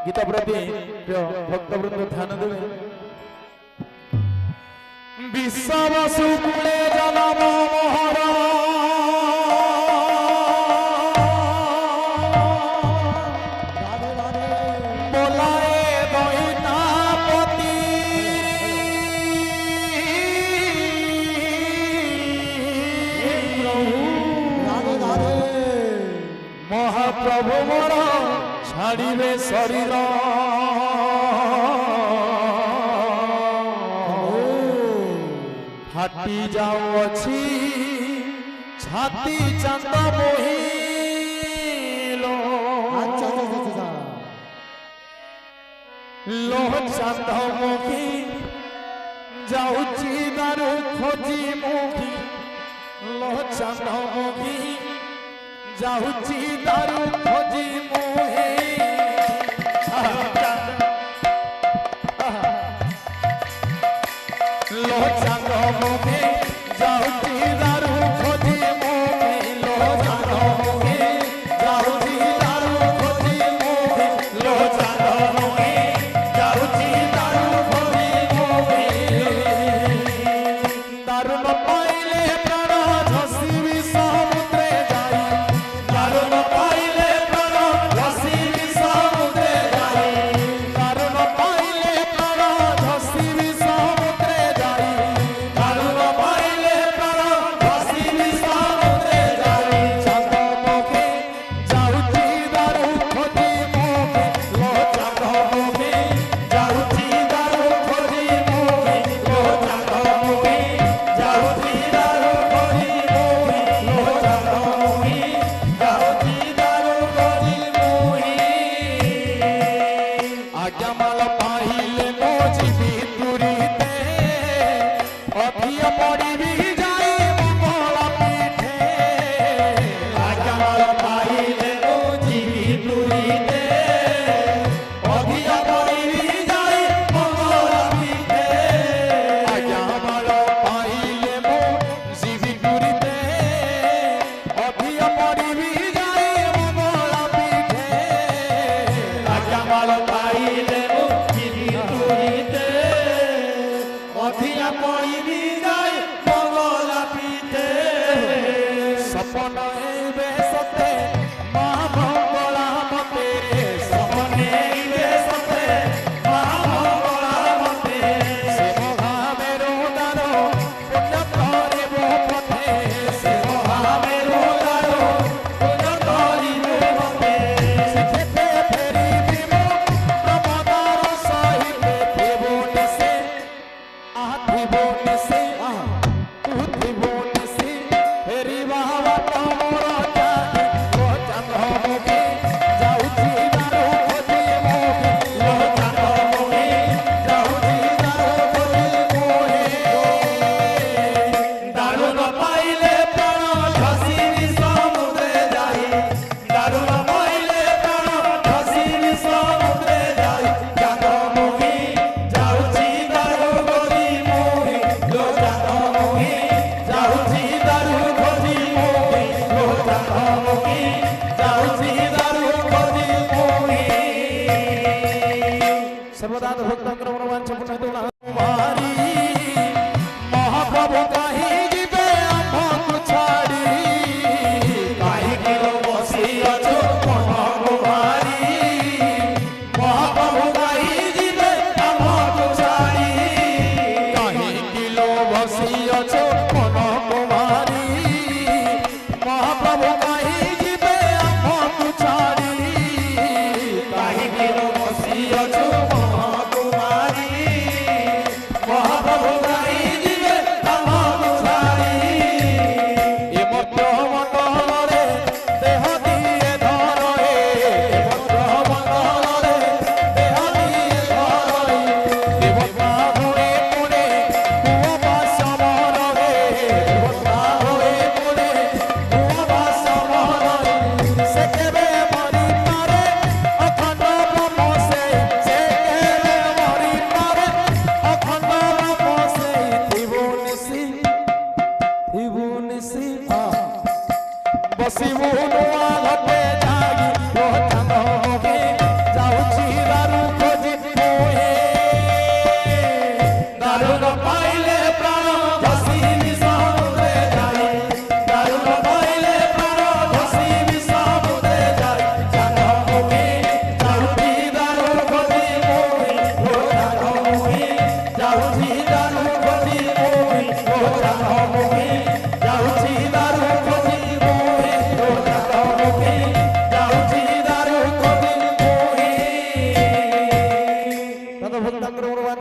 गीता प्रति भक्तवृंद ध्यान देवे विश्वासु कुले जनम मोहरा महाप्रभु मोर छाड़े शरीर फाटी जाऊँगी छाती चंद मोहिलो लोह चंद मोही जाऊँगी दारू खोजी मोही लोह चंद मोही जाऊँगी दारू खोजी मोही लो चंद मोही जाऊँगी दारू खोजी मोही लो चंद मोही जाऊँगी दारू खोजी मोही लो चंद मोही जाऊँगी दारू खोजी मोही दारू न पाइले प्राण झसिबी समुद्रे जाई दारू न पाइले प्राण झसिबी समुद्रे जाई दारू न पाइले प्राण झसिबी समुद्रे जाई दारू न पाइले प्राण झसिबी समुद्रे जाई चंद मोखे जाऊँगी दारू खोजी मोखे लो चंद मोखे जाऊँगी दारू खोजी मोखे लो चंद मोखे जाऊँगी दारू खोजी मोखे लो चंद मोखे जाऊँगी दारू खोजी मोहे आज्ञा माल पाहिले मो जीवी तुरीते अधिया पड़िबी जाई मंगल पीठे आज्ञा माल पाहिले मो जीवी तुरीते अधिया पड़िबी जाई मंगल पीठे आज्ञा माल पाहिले मो जीवी तुरीते अधिया पड़िबी जाई मंगल पीठे आज्ञा माल पाहिले मो जीवी तुरीते अधिया पड़िबी जाई मंगल पीठे सपन हेबे सते महामंगला मते सपन हेबे सते महामंगला मते से महामेरु दारो पुण्य करिबो पथे से महामेरु दारो पुण्य करिबो पथे सिखेते फेरी दिमो प्रमदार सहिते देवोने से आधिबोने से उधिबोने से फेरी बाबा तमोरा जाके लो चंद मोखे जाऊँगी दारू खोजी मोहे लो चंद मोखे जाऊँगी दारू खोजी मोहे दारू न पाइले प्राण झसिबी समुद्रे जाई दारू न पाइले प्राण झसिबी समुद्रे जाई चंद मोखे जाऊँगी दारू खोजी मोहे लो चंद मोखे जाऊँगी दारू खोजी मोहे लो चंद मोखे जाऊँगी दारू खोजी मोहे सर्वदा भक्त क्रमवांच पुण्य